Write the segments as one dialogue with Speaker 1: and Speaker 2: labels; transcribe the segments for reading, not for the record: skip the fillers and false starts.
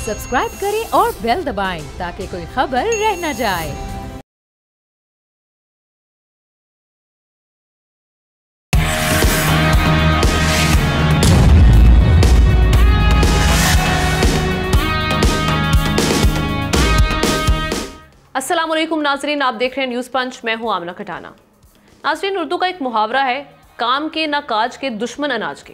Speaker 1: Subscribe करें और bell दबाएं ताकि कोई खबर रह न जाए।
Speaker 2: अस्सलाम वालेकुम नाजरीन, आप देख रहे हैं न्यूज़ पंच। मैं हूं आमना खटाना। नाजरीन, उर्दू का एक मुहावरा है, काम के ना काज के दुश्मन अनाज के।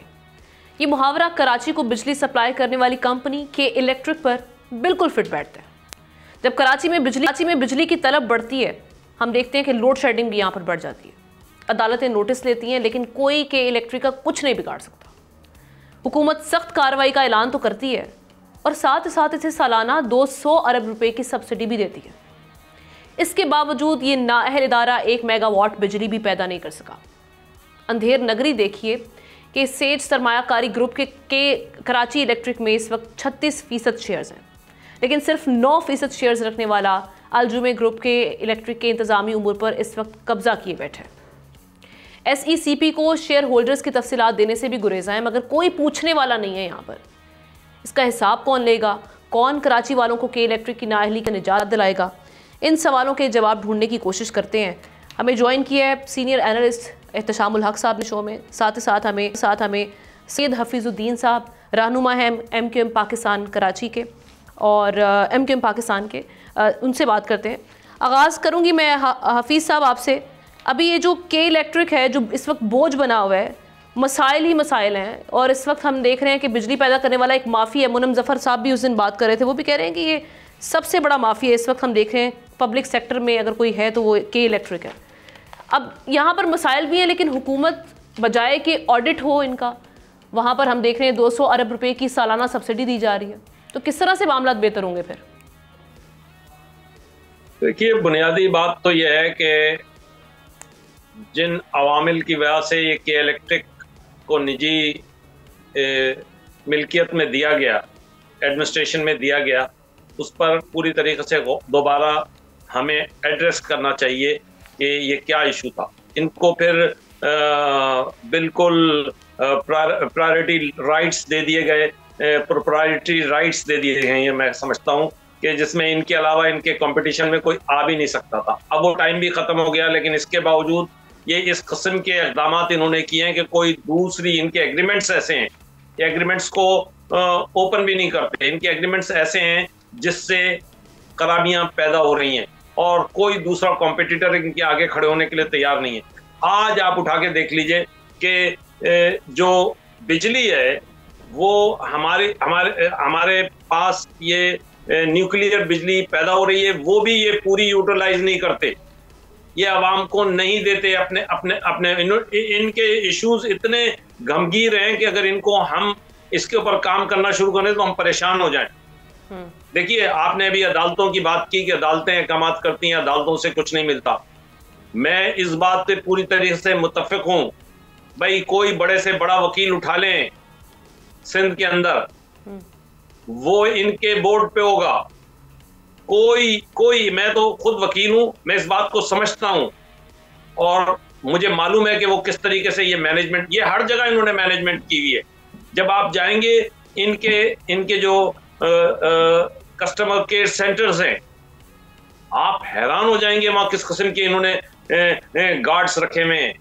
Speaker 2: ये मुहावरा कराची को बिजली सप्लाई करने वाली कंपनी के इलेक्ट्रिक पर बिल्कुल फिट बैठता है। जब कराची में बिजली की तलब बढ़ती है, हम देखते हैं कि लोड शेडिंग भी यहाँ पर बढ़ जाती है। अदालतें नोटिस लेती हैं, लेकिन कोई के इलेक्ट्रिक का कुछ नहीं बिगाड़ सकता। हुकूमत सख्त कार्रवाई का ऐलान तो करती है और साथ ही साथ इसे सालाना 200 अरब रुपए की सब्सिडी भी देती है। इसके बावजूद ये नाअहल इदारा 1 मेगावाट बिजली भी पैदा नहीं कर सका। अंधेर नगरी देखिए कि सेज सरमायाकारी ग्रुप के कराची इलेक्ट्रिक में इस वक्त 36% शेयर्स हैं, लेकिन सिर्फ 9% शेयर्स रखने वाला अलजुमे ग्रुप के इलेक्ट्रिक के इंतजामी उमूर पर इस वक्त कब्जा किए बैठे है। SECP को शेयर होल्डर्स की तफसीलात देने से भी गुरेजा है, मगर कोई पूछने वाला नहीं है। यहाँ पर इसका हिसाब कौन लेगा? कौन कराची वालों को के इलेक्ट्रिक की नाअहली का निजात दिलाएगा? इन सवालों के जवाब ढूंढने की कोशिश करते हैं। हमें ज्वाइन किया है सीनियर एनालिस्ट एहतशामुल हक साहब ने शो में। साथ हमें सैयद हफीजुद्दीन साहब, रहनुमा हैं MQM पाकिस्तान कराची के और MQM पाकिस्तान के। उनसे बात करते हैं। आगाज़ करूँगी मैं हफीज़ साहब आपसे। अभी ये जो के इलेक्ट्रिक है, जो इस वक्त बोझ बना हुआ है, मसाइल ही मसाइल हैं, और इस वक्त हम देख रहे हैं कि बिजली पैदा करने वाला एक माफ़ी है। मुनम ज़फ़र साहब भी उस दिन बात कर रहे थे, वो भी कह रहे हैं कि ये सबसे बड़ा माफिया है। इस वक्त हम देख रहे हैं पब्लिक सेक्टर में अगर कोई है तो वो के इलेक्ट्रिक है। अब यहाँ पर मसाइल भी हैं, लेकिन हुकूमत बजाय कि ऑडिट हो इनका, वहाँ पर हम देख रहे हैं 200 अरब रुपए की सालाना सब्सिडी दी जा रही है। तो किस तरह से मामला बेहतर होंगे फिर?
Speaker 3: देखिए, बुनियादी बात तो यह है कि जिन अवामिल की वजह से ये के इलेक्ट्रिक को निजी मिल्कियत में दिया गया, एडमिनिस्ट्रेशन में दिया गया, उस पर पूरी तरीके से दोबारा हमें एड्रेस करना चाहिए कि ये क्या इशू था। इनको फिर बिल्कुल प्रायोरिटी राइट्स दे दिए गए, प्रोप्राइटरी राइट्स दे दिए गए। ये मैं समझता हूँ कि जिसमें इनके अलावा इनके कंपटीशन में कोई आ भी नहीं सकता था। अब वो टाइम भी ख़त्म हो गया, लेकिन इसके बावजूद ये इस किस्म के इक़दाम इन्होंने किए हैं कि कोई दूसरी, इनके एग्रीमेंट्स ऐसे हैं, ये एग्रीमेंट्स को ओपन भी नहीं करते। इनके एग्रीमेंट्स ऐसे हैं जिससे खराबियां पैदा हो रही हैं और कोई दूसरा कॉम्पिटिटर इनके आगे खड़े होने के लिए तैयार नहीं है। आज आप उठा के देख लीजिए कि जो बिजली है वो हमारे पास ये न्यूक्लियर बिजली पैदा हो रही है, वो भी ये पूरी यूटिलाइज नहीं करते, ये आवाम को नहीं देते। अपने इनके इश्यूज इतने गंभीर हैं कि अगर इनको हम इसके ऊपर काम करना शुरू करें तो हम परेशान हो जाएं। देखिए, आपने अभी अदालतों की बात की कि अदालतें अहकामात करती हैं, अदालतों से कुछ नहीं मिलता। मैं इस बात से पूरी तरीके से मुत्तफिक हूं। भाई, कोई बड़े से बड़ा वकील उठा लें सिंध के अंदर, वो इनके बोर्ड पे होगा। कोई मैं तो खुद वकील हूं, मैं इस बात को समझता हूं और मुझे मालूम है कि वो किस तरीके से ये मैनेजमेंट, ये हर जगह इन्होंने मैनेजमेंट की हुई है। जब आप जाएंगे इनके जो कस्टमर केयर सेंटर्स हैं, आप हैरान हो जाएंगे वहां किस किस्म के इन्होंने गार्ड्स रखे हुए हैं।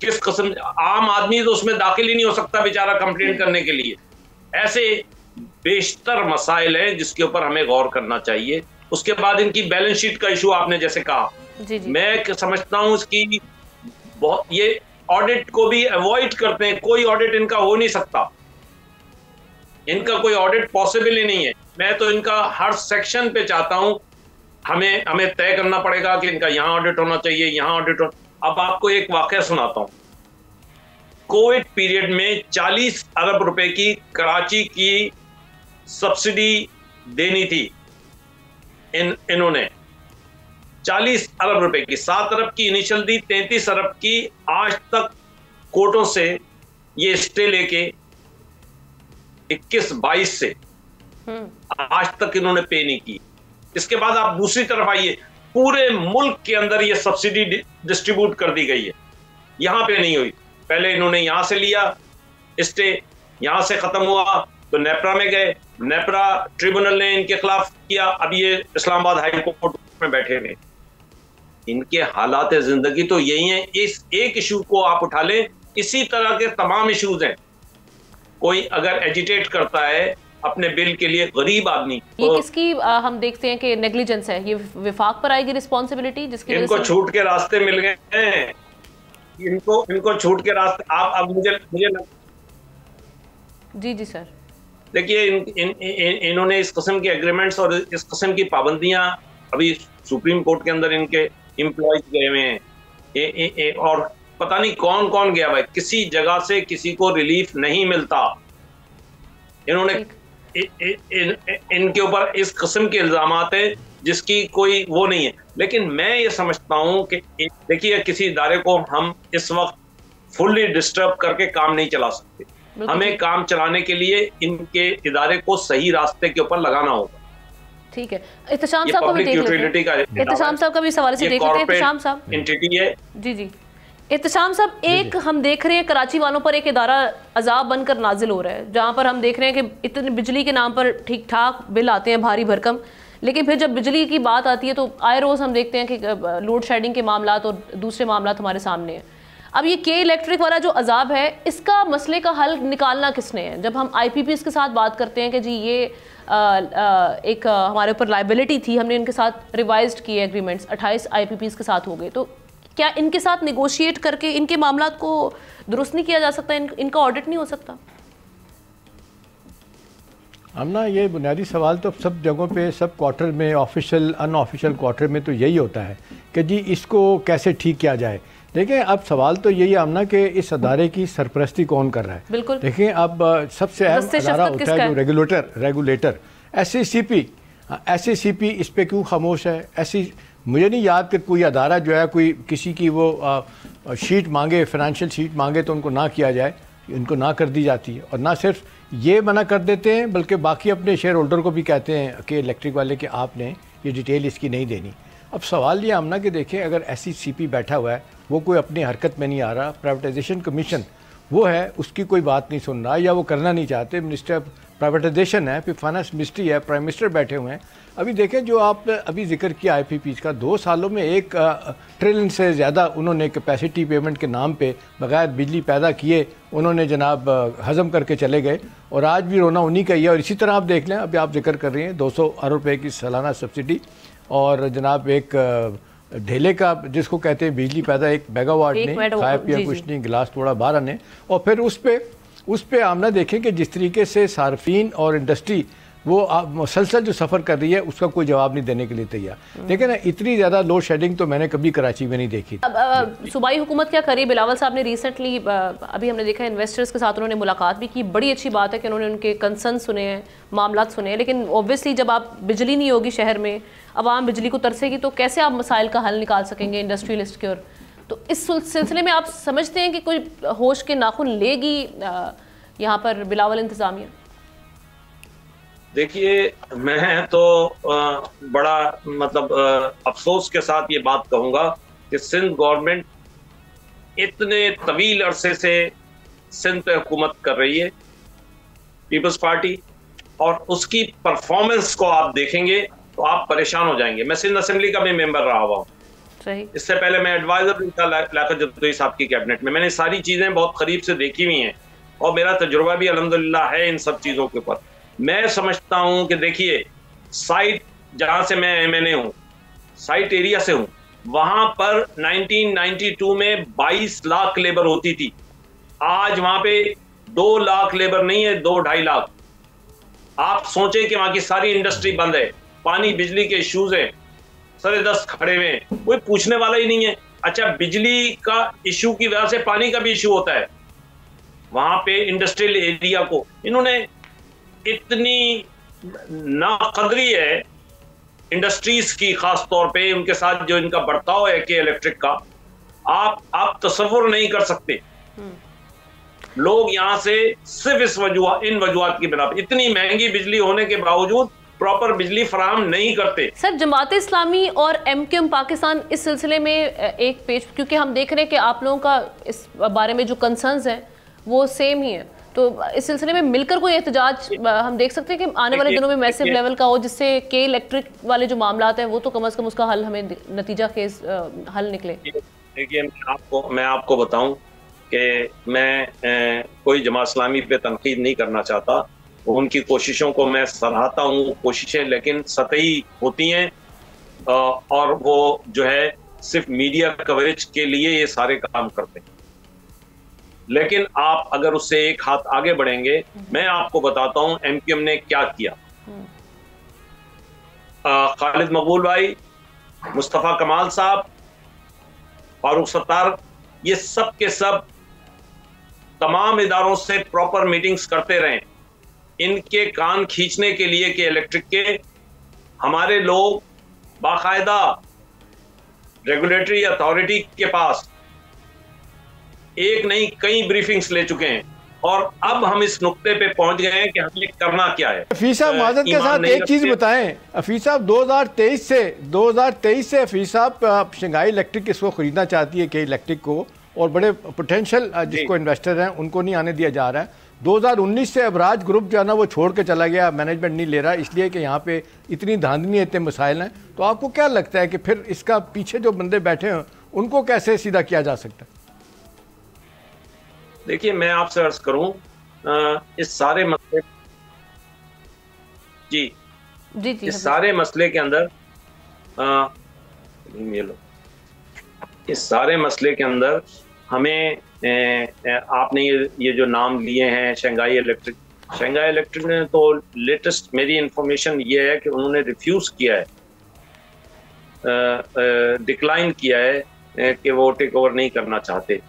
Speaker 3: किस किस्म, आम आदमी तो उसमें दाखिल ही नहीं हो सकता बेचारा कंप्लेंट करने के लिए। ऐसे बेशतर मसाइल हैं जिसके ऊपर हमें गौर करना चाहिए। उसके बाद इनकी बैलेंस शीट का इशू आपने जैसे कहा, जी। मैं समझता हूं इसकी ये ऑडिट को भी अवॉइड करते हैं। कोई ऑडिट इनका हो नहीं सकता, इनका कोई ऑडिट पॉसिबल ही नहीं है। मैं तो इनका हर सेक्शन पे चाहता हूं, हमें तय करना पड़ेगा कि इनका यहां ऑडिट होना चाहिए, यहां ऑडिट हो। अब आपको एक वाकया सुनाता हूं। कोविड पीरियड में 40 अरब रुपए की कराची की सब्सिडी देनी थी इन्होंने, 40 अरब रुपए की। 7 अरब की इनिशियल दी, 33 अरब की आज तक कोर्टों से ये स्टे लेके 21-22 से आज तक इन्होंने पे नहीं की। इसके बाद आप दूसरी तरफ आइए, पूरे मुल्क के अंदर ये सब्सिडी डिस्ट्रीब्यूट कर दी गई है, यहां पे नहीं हुई। पहले इन्होंने यहां से लिया स्टे, यहां से खत्म हुआ, तो नेपरा में गए, नेपरा ट्रिब्यूनल ने इनके खिलाफ किया, अब ये इस्लामाबाद हाई कोर्ट में बैठे हुए। इनके हालात जिंदगी तो यही है। इस एक इशू को आप उठा लें, इसी तरह के तमाम इश्यूज हैं। कोई अगर एजिटेट करता है अपने बिल के लिए, गरीब आदमी,
Speaker 2: ये तो किसकी हम देखते हैं कि नेग्लिजेंस है, ये विफाक पर आएगी रिस्पॉन्सिबिलिटी, जिसकी
Speaker 3: इनको छूट के रास्ते मिल गए हैं, इनको छूट के रास्ते। आप अब मुझे
Speaker 2: जी सर,
Speaker 3: देखिए इन्होंने इस किस्म के एग्रीमेंट्स और इस किस्म की पाबंदियां अभी सुप्रीम कोर्ट के अंदर इनके एम्प्लॉयज गए हुए हैं, और पता नहीं कौन कौन गया भाई, किसी जगह से किसी को रिलीफ नहीं मिलता। इन्होंने इनके ऊपर इस किस्म के इल्जामात हैं जिसकी कोई वो नहीं है। लेकिन मैं ये समझता हूं कि देखिए, किसी इदारे को हम इस वक्त फुल्ली डिस्टर्ब करके काम नहीं चला सकते। हमें काम चलाने के लिए इनके इदारे को सही रास्ते के ऊपर लगाना होगा।
Speaker 2: ठीक है, इत्तेशाम साहब को भी देख लेते हैं। इत्तेशाम साहब का भी सवाल से देख लेते हैं। इत्तेशाम साहब
Speaker 3: एंटिटी है।
Speaker 2: जी इत्तेशाम साहब, एक हम देख रहे हैं कराची वालों पर एक इदारा अजाब बनकर नाजिल हो रहा है, जहां पर हम देख रहे हैं कि इतनी बिजली के नाम पर ठीक ठाक बिल आते हैं भारी भरकम, लेकिन फिर जब बिजली की बात आती है तो आए रोज़ हम देखते हैं कि लोड शेडिंग के मामला और दूसरे मामला हमारे सामने हैं। अब ये के इलेक्ट्रिक वाला जो अजाब है, इसका मसले का हल निकालना किसने है? जब हम IPPs के साथ बात करते हैं कि जी ये एक हमारे ऊपर लाइबिलिटी थी, हमने इनके साथ रिवाइज्ड किए एग्रीमेंट्स, 28 IPPs के साथ हो गए, तो क्या इनके साथ निगोशिएट करके इनके मामला को दुरुस्त नहीं किया जा सकता? इनका ऑडिट नहीं हो सकता?
Speaker 4: हमना ये बुनियादी सवाल तो सब जगहों पे, सब क्वार्टर में, ऑफिशियल अनऑफिशियल क्वार्टर में तो यही होता है कि जी इसको कैसे ठीक किया जाए। देखिए, अब सवाल तो यही आमना कि इस अदारे की सरपरस्ती कौन कर रहा है।
Speaker 2: बिल्कुल।
Speaker 4: देखिए, अब सबसे अहम अदारा होता है जो रेगुलेटर SACP इस पे क्यों खामोश है? ऐसी मुझे नहीं याद कि कोई अदारा जो है कोई किसी की वो शीट मांगे, फाइनेंशियल शीट मांगे तो उनको ना किया जाए, उनको ना कर दी जाती है। और ना सिर्फ ये मना कर देते हैं बल्कि बाकी अपने शेयर होल्डर को भी कहते हैं कि इलेक्ट्रिक वाले कि आपने ये डिटेल इसकी नहीं देनी। अब सवाल ये आमना कि देखें, अगर SACP बैठा हुआ है, वो कोई अपनी हरकत में नहीं आ रहा, प्राइवेटाइजेशन कमीशन वो है, उसकी कोई बात नहीं सुन रहा या वो करना नहीं चाहते, मिनिस्टर ऑफ प्राइवेटाइजेशन है, फिर फाइनेंस मिनिस्ट्री है, प्राइम मिनिस्टर बैठे हुए हैं। अभी देखें, जो आप अभी जिक्र किया IPPs का, 2 सालों में 1 ट्रिलियन से ज़्यादा उन्होंने कैपेसिटी पेमेंट के नाम पे बगैर बिजली पैदा किए उन्होंने जनाब हज़म करके चले गए, और आज भी रोना उन्हीं का ही है। और इसी तरह आप देख लें, अभी आप जिक्र कर रही हैं 200 अरब रुपये की सालाना सब्सिडी, और जनाब एक ढेले का जिसको कहते हैं बिजली पैदा 1 मेगावाट ने, खाया पिया कुछ नहीं, गिलास थोड़ा बाहर आने। और फिर उस पे आमना देखें कि जिस तरीके से सार्फिन और इंडस्ट्री वो मुसलसल जो सफ़र कर रही है, उसका कोई जवाब नहीं देने के लिए तैयार। देखिए ना, इतनी ज़्यादा लोड शेडिंग तो मैंने कभी कराची में नहीं देखी।
Speaker 2: अब सूबाई हुकूमत क्या करी? बिलावल साहब ने रिसेंटली अभी हमने देखा इन्वेस्टर्स के साथ उन्होंने मुलाकात भी की। बड़ी अच्छी बात है कि उन्होंने उनके कंसर्न सुने हैं, मामला सुने हैं, लेकिन ऑब्वियसली जब आप बिजली नहीं होगी शहर में, आवाम बिजली को तरसेगी, तो कैसे आप मसाइल का हल निकाल सकेंगे इंडस्ट्रियलिस्ट के? और तो इस सिलसिले में आप समझते हैं कि कोई होश के नाखून लेगी यहाँ पर बिलावल इंतज़ामिया?
Speaker 3: देखिए, मैं तो बड़ा अफसोस के साथ ये बात कहूँगा कि सिंध गवर्नमेंट इतने तवील अरसे से सिंध पे हुकूमत कर रही है, पीपल्स पार्टी, और उसकी परफॉर्मेंस को आप देखेंगे तो आप परेशान हो जाएंगे। मैं सिंध असेंबली का भी मेंबर रहा हुआ हूँ, इससे पहले मैं एडवाइजर भी था लियाकत जदोई साहब की कैबिनेट में। मैंने सारी चीज़ें बहुत करीब से देखी हुई हैं और मेरा तजुर्बा भी अल्हम्दुलिल्लाह है इन सब चीज़ों के ऊपर। मैं समझता हूं कि देखिए, साइट जहां से मैं MNA हूं, साइट एरिया से हूं, वहां पर 1992 में 22 लाख लेबर होती थी। आज वहां पे 2 लाख लेबर नहीं है, 2-2.5 लाख। आप सोचें कि वहां की सारी इंडस्ट्री बंद है, पानी बिजली के इश्यूज हैं, सरे दस्त खड़े हुए हैं, कोई पूछने वाला ही नहीं है। अच्छा, बिजली का इशू की वजह से पानी का भी इशू होता है। वहां पे इंडस्ट्रियल एरिया को इन्होंने इतनी नाकदरी है इंडस्ट्रीज की, खास तौर पे उनके साथ जो इनका बर्ताव है के इलेक्ट्रिक का, आप तसव्वुर नहीं कर सकते। लोग यहाँ से सिर्फ इन वजूहात की बिना पर, इतनी महंगी बिजली होने के बावजूद प्रॉपर बिजली फराहम नहीं करते।
Speaker 2: सर, जमात इस्लामी और MQM पाकिस्तान इस सिलसिले में एक पेज, क्योंकि हम देख रहे हैं कि आप लोगों का इस बारे में जो कंसर्न्स हैं वो सेम ही है, तो इस सिलसिले में मिलकर कोई एहतजाज हम देख सकते हैं कि आने वाले दिनों में मैसिव लेवल का हो, जिससे के इलेक्ट्रिक वाले जो मामला हैं वो तो कम से कम उसका हल, हमें नतीजा केस हल निकले।
Speaker 3: देखिए, मैं आपको बताऊं कि मैं कोई जमात इस्लामी पे तनकीद नहीं करना चाहता। उनकी कोशिशों को मैं सराहता हूँ, कोशिशें लेकिन सतही होती हैं और वो जो है सिर्फ मीडिया कवरेज के लिए ये सारे काम करते हैं। लेकिन आप अगर उससे एक हाथ आगे बढ़ेंगे, मैं आपको बताता हूं एमक्यूएम ने क्या किया। खालिद मकबूल भाई, मुस्तफा कमाल साहब, फारूक सत्तार, ये सब के सब तमाम इदारों से प्रॉपर मीटिंग्स करते रहे। इनके कान खींचने के लिए कि इलेक्ट्रिक के हमारे लोग बाकायदा रेगुलेटरी अथॉरिटी के पास एक नहीं कई ब्रीफिंग्स ले चुके हैं और अब हम इस नुक्ते पे पहुंच गए हैं कि हमें करना क्या है।
Speaker 4: हफीज साहब माजरत के साथ एक चीज बताएं, हफीज साहब 2023 से हफीज साहब शंघाई इलेक्ट्रिक इसको खरीदना चाहती है के इलेक्ट्रिक को, और बड़े पोटेंशियल जिसको इन्वेस्टर हैं उनको नहीं आने दिया जा रहा है। 2019 से अबराज ग्रुप जो है ना वो छोड़ के चला गया, मैनेजमेंट नहीं ले रहा, इसलिए कि यहाँ पे इतनी धांधली इतने मसाइल हैं। तो आपको क्या लगता है कि फिर इसका पीछे जो बंदे बैठे हैं उनको कैसे सीधा किया जा सकता है?
Speaker 3: देखिए, मैं आपसे अर्ज करूं, इस सारे मसले जी इस सारे मसले के अंदर इस सारे मसले के अंदर हमें आपने ये जो नाम लिए हैं शंघाई इलेक्ट्रिक ने तो लेटेस्ट मेरी इंफॉर्मेशन ये है कि उन्होंने रिफ्यूज किया है, डिक्लाइन किया है कि वो टेक ओवर नहीं करना चाहते।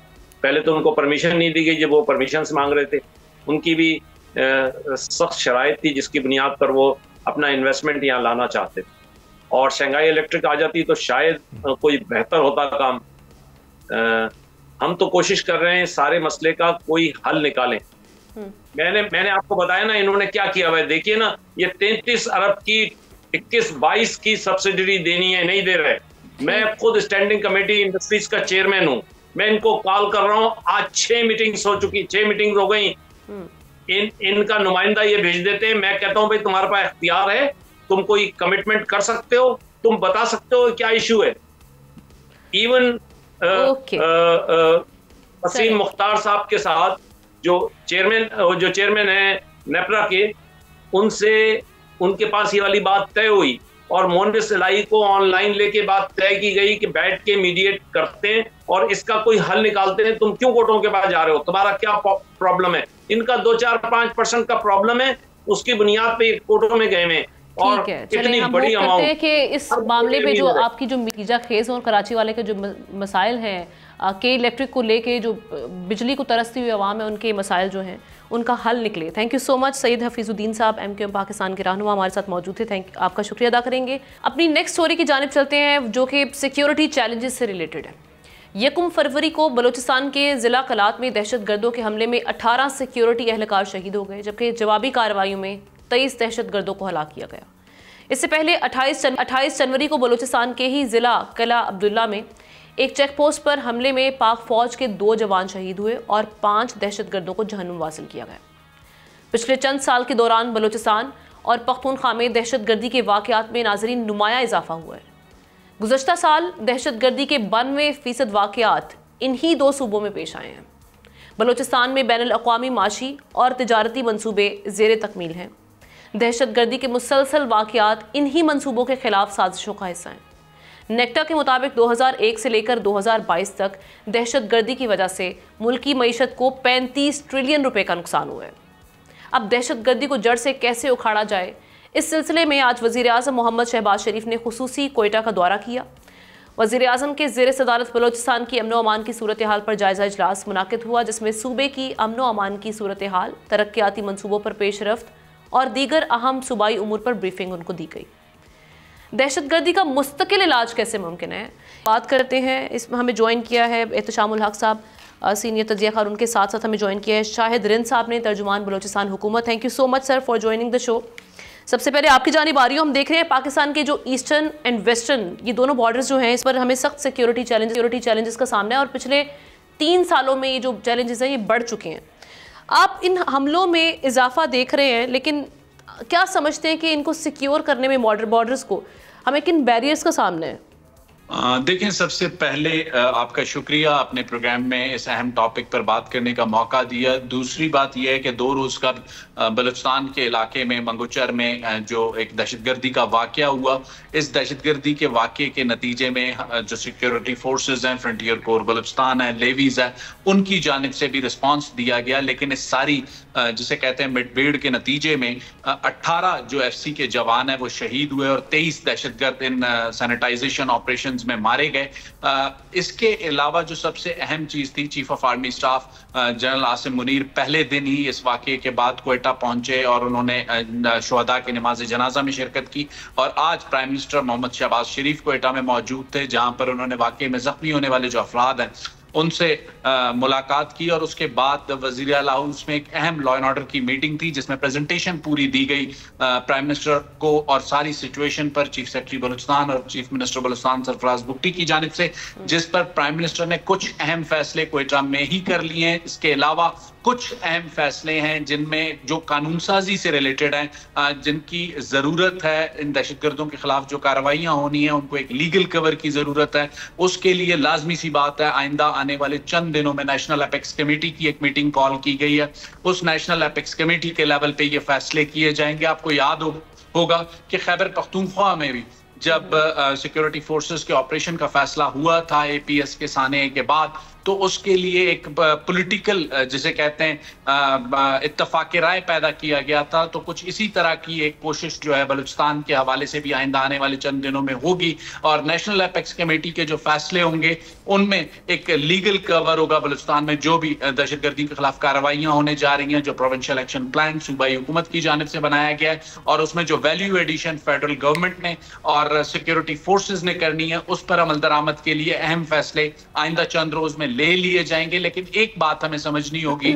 Speaker 3: पहले तो उनको परमिशन नहीं दी गई जब वो परमिशन मांग रहे थे। उनकी भी सख्त शराइत थी जिसकी बुनियाद पर वो अपना इन्वेस्टमेंट यहाँ लाना चाहते थे, और शंघाई इलेक्ट्रिक आ जाती तो शायद कोई बेहतर होता काम। हम तो कोशिश कर रहे हैं सारे मसले का कोई हल निकालें। मैंने आपको बताया ना इन्होंने क्या किया हुआ है। देखिए ना, ये 33 अरब की 21-22 की सब्सिडी देनी है, नहीं दे रहे। मैं खुद स्टैंडिंग कमेटी इंडस्ट्रीज का चेयरमैन हूँ, मैं इनको कॉल कर रहा हूँ। आज 6 मीटिंग्स हो चुकी, 6 मीटिंग्स हो गई। इनका नुमाइंदा ये भेज देते हैं। मैं कहता हूँ भाई तुम्हारे पास इख्तियार है, तुम कोई कमिटमेंट कर सकते हो, तुम बता सकते हो क्या इशू है। इवन वसीम मुख्तार साहब के साथ जो चेयरमैन है नेपरा के, उनसे उनके पास ये वाली बात तय हुई और मोनिस इलाही को ऑनलाइन लेके बात तय की गई कि बैठ के मीडिएट करते हैं और इसका कोई हल निकालते हैं। तुम क्यों कोर्टों के पास जा रहे हो, तुम्हारा क्या प्रॉब्लम है? इनका 2-4-5% का प्रॉब्लम है, उसकी बुनियाद पे कोर्टों में गए हैं।
Speaker 2: ठीक है, चलिए हम होप करते हैं कि इस मामले में जो आपकी जो नतीजा खेज और कराची वाले के जो मसाइल हैं के इलेक्ट्रिक को लेके, जो बिजली को तरसती हुई आवाम है, उनके मसाइल जो हैं उनका हल निकले। Thank you so much. Saeed Hafeezuddin साहब एमक्यूएम पाकिस्तान के रहनुमा हमारे साथ मौजूद थे, आपका शुक्रिया अदा करेंगे। अपनी नेक्स्ट स्टोरी की जानिब चलते हैं जो कि सिक्योरिटी चैलेंजेस से रिलेटेड है। 1 फरवरी को बलूचिस्तान के ज़िला कलात में दहशतगर्दों के हमले में 18 सिक्योरिटी एहलकार शहीद हो गए, जबकि जवाबी कार्रवाई में 23 दहशतगर्दों को हलाक किया गया। इससे पहले 28 जनवरी को बलूचिस्तान के ही ज़िला कला अब्दुल्ला में एक चेक पोस्ट पर हमले में पाक फौज के 2 जवान शहीद हुए और 5 दहशतगर्दों को जहन्नुम वासिल किया गया। पिछले चंद साल के दौरान बलूचिस्तान और पख्तूनख्वा में दहशतगर्दी के वाक़यात में नाज़रीन नुमाया इजाफा हुआ है। गुज़श्ता साल दहशतगर्दी के 92% वाक़यात इन्हीं 2 सूबों में पेश आए हैं। बलूचिस्तान में बैनुल-अक़वामी माशी और तिजारती मंसूबे ज़ेर तकमील हैं। दहशतगर्दी के मुसलसल वाक़यात इन्हीं मंसूबों के खिलाफ साजिशों का हिस्सा हैं। नेक्टा के मुताबिक 2001 से लेकर 2022 तक दहशतगर्दी की वजह से मुल्की मईशत को 35 ट्रिलियन रुपए का नुकसान हुआ है। अब दहशतगर्दी को जड़ से कैसे उखाड़ा जाए, इस सिलसिले में आज वज़ीर-ए-आज़म मोहम्मद शहबाज शरीफ ने खुसूसी कोयटा का दौरा किया। वज़ीर-ए-आज़म के ज़ेर सदारत बलूचिस्तान की अमन व अमान की सूरत हाल पर जायज़ा इजलास मुनाकिद हुआ, जिसमें सूबे की अमन व अमान की सूरत हाल, तरक्याती मनसूबों पर पेशरफ्त और दीगर अहम सूबाई उमूर पर ब्रीफिंग उनको दी गई। दहशतगर्दी का मुस्तकिल इलाज कैसे मुमकिन है, बात करते हैं। इसमें हमें ज्वाइन किया है एहतशामुल हक साहब, सीनियर तजियाकार, उनके साथ साथ हमें ज्वाइन किया है शाहिद रिंद साहब ने, तर्जुमान बलूचिस्तान हुकूमत। Thank you so much sir for joining the show. सबसे पहले आपकी जानिब आ रही हूँ, हम देख रहे हैं पाकिस्तान के जो ईस्टर्न एंड वेस्टर्न ये दोनों बॉर्डर्स जो हैं, इस पर हमें सख्त सिक्योरिटी चैलेंजेस का सामना है और पिछले 3 सालों में ये जो चैलेंजेस हैं ये बढ़ चुके हैं। आप इन हमलों में इजाफा देख रहे हैं, लेकिन क्या समझते हैं कि इनको सिक्योर करने में बॉर्डर्स को हमें किन बैरियर्स का सामना है?
Speaker 5: देखें, सबसे पहले आपका शुक्रिया अपने प्रोग्राम में इस अहम टॉपिक पर बात करने का मौका दिया। दूसरी बात यह है कि 2 रोज़ का बलूचिस्तान के इलाके में मंगुचर में जो एक दहशतगर्दी का वाक़या हुआ, इस दहशतगर्दी के वाक़े के नतीजे में जो सिक्योरिटी फोर्सेस हैं, फ्रंटियर कोर बलूचिस्तान है, लेवीज है, उनकी जानिब से भी रिस्पॉन्स दिया गया। लेकिन इस सारी जिसे कहते हैं मिडबेड़ के नतीजे में 18 जो FC के जवान है वो शहीद हुए और 23 दहशतगर्द इन सैनिटाइजेशन ऑपरेशन में मारे गए। इसके अलावा जो सबसे अहम चीज थी, chief of army staff general Asim Munir पहले दिन ही इस वाकये के बाद क्वेटा पहुंचे और उन्होंने शुहदा की नमाज जनाजा में शिरकत की। और आज प्राइम मिनिस्टर मोहम्मद शहबाज शरीफ क्वेटा में मौजूद थे, जहां पर उन्होंने वाकये में जख्मी होने वाले जो अफराद हैं उनसे मुलाकात की। और उसके बाद वजीर आला हाउस में एक अहम लॉ एंड ऑर्डर की मीटिंग थी, जिसमें प्रेजेंटेशन पूरी दी गई प्राइम मिनिस्टर को और सारी सिचुएशन पर चीफ सेक्रेटरी बलूचिस्तान और चीफ मिनिस्टर बलूचिस्तान सरफराज बुगटी की जानिब से, जिस पर प्राइम मिनिस्टर ने कुछ अहम फैसले क्वेटा में ही कर लिए हैं। इसके अलावा कुछ अहम फैसले हैं जिनमें जो कानून साजी से रिलेटेड हैं, जिनकी ज़रूरत है, इन दहशतगर्दों के खिलाफ जो कार्रवाइयाँ होनी है उनको एक लीगल कवर की ज़रूरत है। उसके लिए लाजमी सी बात है, आइंदा आने वाले चंद दिनों में नेशनल एपेक्स कमेटी की एक मीटिंग कॉल की गई है। उस नेशनल एपेक्स कमेटी के लेवल पे ये फैसले किए जाएंगे। आपको याद होगा कि खैबर पख्तूनख्वा में भी जब सिक्योरिटी फोर्सेस के ऑपरेशन का फैसला हुआ था APS के साने के बाद, तो उसके लिए एक पॉलिटिकल जिसे कहते हैं इत्तफाक राय पैदा किया गया था। तो कुछ इसी तरह की एक कोशिश जो है बलूचिस्तान के हवाले से भी आइंदा आने वाले चंद दिनों में होगी। और नेशनल एपेक्स कमेटी के जो फैसले होंगे उनमें एक लीगल कवर होगा बलूचिस्तान में जो भी दहशतगर्दी के खिलाफ कार्रवाइयाँ होने जा रही हैं, जो प्रोविंशियल एक्शन प्लान सूबाई हुकूमत की जानिब से बनाया गया है और उसमें जो वैल्यू एडिशन फेडरल गवर्नमेंट ने और सिक्योरिटी फोर्सेज ने करनी है, उस पर अमल दरामद के लिए अहम फैसले आइंदा चंद रोज में ले लिए जाएंगे। लेकिन एक बात हमें समझनी होगी,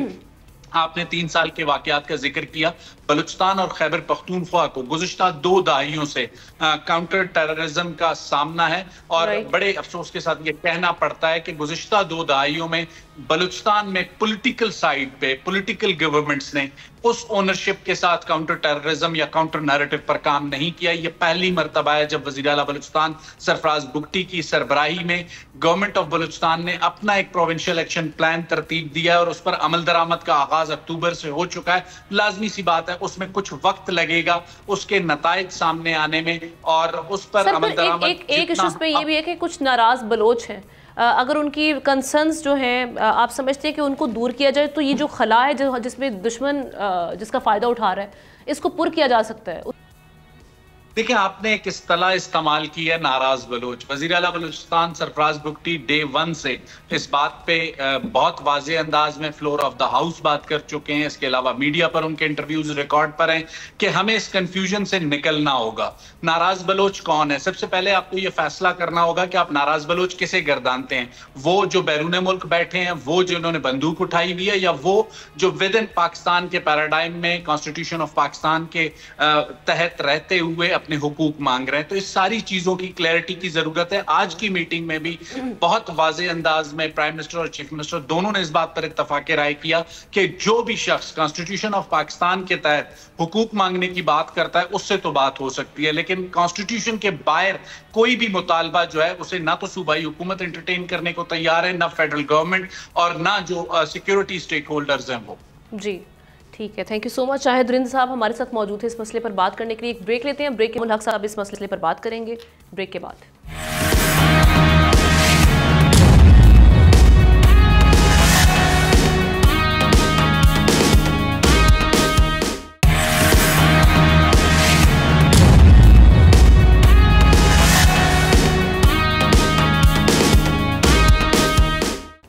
Speaker 5: आपने 3 साल के वाकयात का जिक्र किया। बलूचिस्तान और खैबर पख्तूनख्वा को गुज़िश्ता 2 दहाइयों से काउंटर टेररिज्म का सामना है और बड़े अफसोस के साथ ये कहना पड़ता है कि गुज़िश्ता 2 दहाइयों में बलूचिस्तान में पॉलिटिकल साइड पे पॉलिटिकल गवर्नमेंट्स ने उस ओनरशिप के साथ काउंटर टेररिज्म या काउंटर नैरेटिव पर काम नहीं किया। ये पहली मर्तबा है जब वज़ीर आला बलूचिस्तान सरफराज बुगटी की सरबराही में गवर्नमेंट ऑफ बलूचिस्तान ने अपना एक प्रोविंशियल एक्शन प्लान तरतीब दिया है और उस पर अमल दरामद का आगाज अक्टूबर से हो चुका है। लाजमी सी बात है उसमें कुछ वक्त लगेगा उसके नताइज सामने आने में और उस पर अमल दरामद।
Speaker 2: एक इशू पे ये भी है कि कुछ नाराज बलोच हैं, अगर उनकी कंसर्न्स जो हैं आप समझते हैं कि उनको दूर किया जाए तो ये जो खला है जिसमें दुश्मन जिसका फ़ायदा उठा रहा है, इसको पुर किया जा सकता है?
Speaker 5: देखिए, आपने एक इस्तेलाह इस्तेमाल की है नाराज बलोच। वज़ीर आला बलूचिस्तान सरफराज बुगटी डे 1 से इस बात पे बहुत वाज़े अंदाज में फ्लोर ऑफ द हाउस बात कर चुके हैं। इसके अलावा मीडिया पर उनके इंटरव्यूज रिकॉर्ड पर हैं कि हमें इस कंफ्यूजन से निकलना होगा। नाराज बलोच कौन है? सबसे पहले आपको ये फैसला करना होगा कि आप नाराज बलोच किसे गर्दानते हैं। वो जो बैरून मुल्क बैठे हैं, वो जिन्होंने बंदूक उठाई हुई है, या वो जो विद इन पाकिस्तान के पैराडाइम में कॉन्स्टिट्यूशन ऑफ पाकिस्तान के तहत रहते हुए अपने हुकूक मांग रहे हैं। तो इस सारी चीजों की क्लैरिटी की जरूरत है। आज की मीटिंग में भी बहुत वाज़े अंदाज में प्राइम मिनिस्टर और चीफ मिनिस्टर दोनों ने इस बात पर इत्तफाक राय किया कि जो भी शख्स कॉन्स्टिट्यूशन ऑफ पाकिस्तान के तहत हुकूक मांगने की बात करता है उससे तो बात हो सकती है, लेकिन कॉन्स्टिट्यूशन के बाहर कोई भी मुतालबा जो है उसे ना तो सूबाई हुकूमत एंटरटेन करने को तैयार है, ना फेडरल गवर्नमेंट और ना जो सिक्योरिटी स्टेक होल्डर्स हैं वो।
Speaker 2: जी ठीक है, thank you so much. Shahid Rind साहब हमारे साथ मौजूद है इस मसले पर बात करने के लिए। एक ब्रेक लेते हैं, ब्रेक के मुल्हक साहब इस मसले पर बात करेंगे ब्रेक के बाद।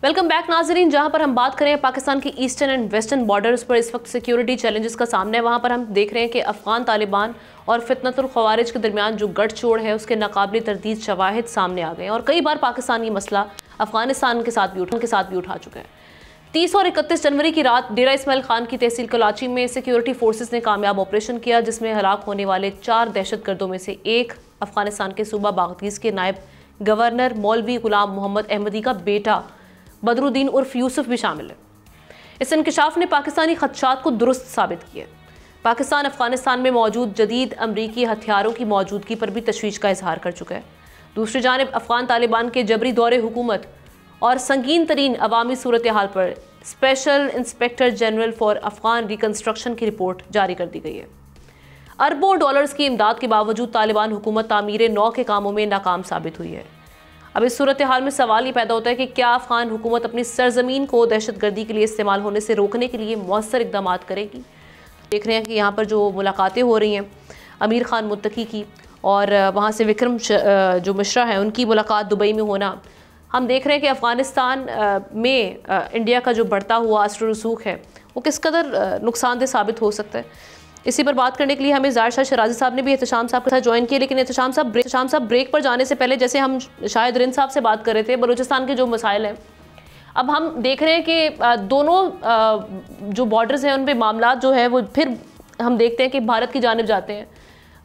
Speaker 2: वेलकम बैक नाजरीन। जहां पर हम बात करें पाकिस्तान की ईस्टर्न एंड वेस्टर्न बॉर्डर्स पर इस वक्त सिक्योरिटी चैलेंजेस का सामना है, वहां पर हम देख रहे हैं कि अफगान तालिबान और फितनतुल खवारिज के दरमियान जो गठजोड़ है उसके नाकाबिल तरदीद शवाहिद सामने आ गए हैं और कई बार पाकिस्तान ये मसला अफगानिस्तान के साथ भी उठा चुका है। 30 और 31 जनवरी की रात डेरा इस्माइल खान की तहसील कलाची में सिक्योरिटी फोर्सेस ने कामयाब ऑपरेशन किया, जिसमें हलाक होने वाले 4 दहशतगर्दों में से एक अफगानिस्तान के सूबा बागदीस के नायब गवर्नर मौलवी गुलाम मोहम्मद अहमदी का बेटा बदरुद्दीन उर्फ यूसुफ भी शामिल है। इस इंकशाफ ने पाकिस्तानी खदशात को दुरुस्त साबित किया। पाकिस्तान अफगानिस्तान में मौजूद जदीद अमरीकी हथियारों की मौजूदगी पर भी तशवीश का इजहार कर चुका है। दूसरी जानिब अफगान तालिबान के जबरी दौरे हुकूमत और संगीन तरीन अवामी सूरत हाल पर special inspector general for Afghan reconstruction की रिपोर्ट जारी कर दी गई है। अरबों डॉलर्स की इमदाद के बावजूद तालिबान हुकूमत तामीर नौ के कामों में नाकाम साबित हुई है। अब इस सूरत हाल में सवाल ये पैदा होता है कि क्या अफगान हुकूमत अपनी सरजमीन को दहशतगर्दी के लिए इस्तेमाल होने से रोकने के लिए मौसर इकदाम करेगी। देख रहे हैं कि यहाँ पर जो मुलाकातें हो रही हैं अमीर खान मुत्तकी की और वहाँ से विक्रम जो मिश्रा हैं उनकी मुलाकात दुबई में होना, हम देख रहे हैं कि अफ़गानिस्तान में इंडिया का जो बढ़ता हुआ असर रसूख है वो किस कदर नुकसानदेह साबित हो सकता है। इसी पर बात करने के लिए हमें ज़ाहिर शाह शराजी साहब ने भी एहतशाम साहब के साथ ज्वाइन किया, लेकिन एहतशाम साहब ब्रेक पर जाने से पहले, जैसे हम शायद रिंद साहब से बात कर रहे थे बलूचिस्तान के जो मसाइल हैं, अब हम देख रहे हैं कि दोनों जो बॉर्डर्स हैं उन पर मामला जो है वो फिर हम देखते हैं कि भारत की जानिब जाते हैं।